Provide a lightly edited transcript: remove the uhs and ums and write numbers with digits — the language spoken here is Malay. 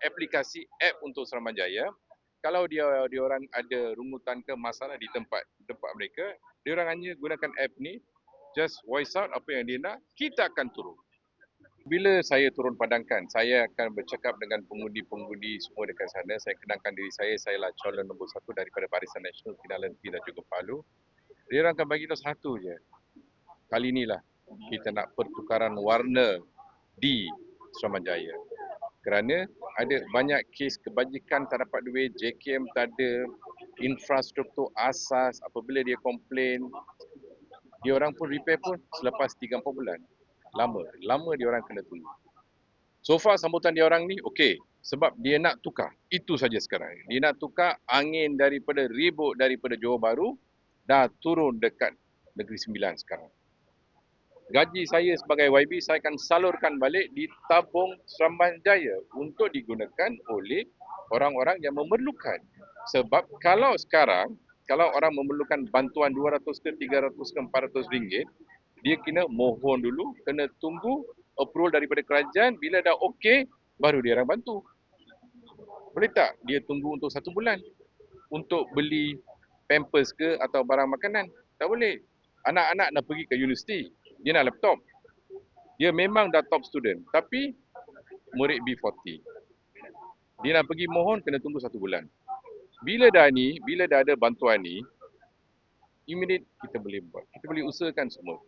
aplikasi app untuk Serambanjaya. Kalau dia orang ada rungutan ke masalah di tempat mereka, dia orang hanya gunakan app ni, just voice out apa yang dia nak, kita akan turun. Bila saya turun padangkan, saya akan bercakap dengan pengundi-pengundi semua dekat sana. Saya kenalkan diri saya lah calon nombor 1 daripada Barisan Nasional Pinalenti dan juga Palu. Dia orang akan bagi tahu satu je. Kali inilah kita nak pertukaran warna di Serambanjaya. Kerana ada banyak kes kebajikan tak dapat duit, JKM tak ada, infrastruktur asas apabila dia komplain, dia orang pun repair pun selepas 3-4 bulan. Lama dia orang kena tunggu. So far sambutan dia orang ni okey sebab dia nak tukar. Itu saja sekarang. Dia nak tukar angin daripada ribut daripada Johor Bahru dah turun dekat Negeri Sembilan sekarang. Gaji saya sebagai YB saya akan salurkan balik di tabung Serambanjaya untuk digunakan oleh orang-orang yang memerlukan. Sebab kalau sekarang kalau orang memerlukan bantuan 200 ke 300 ke 400 ringgit, dia kena mohon dulu, kena tunggu approval daripada kerajaan, bila dah okey baru dia orang bantu. Boleh tak dia tunggu untuk 1 bulan untuk beli pampers ke atau barang makanan? Tak boleh. Anak-anak nak pergi ke universiti, dia nak laptop. Dia memang dah top student, tapi murid B40. Dia nak pergi mohon, kena tunggu 1 bulan. Bila dah ada bantuan ni, immediate kita boleh buat. Kita boleh usahakan semua.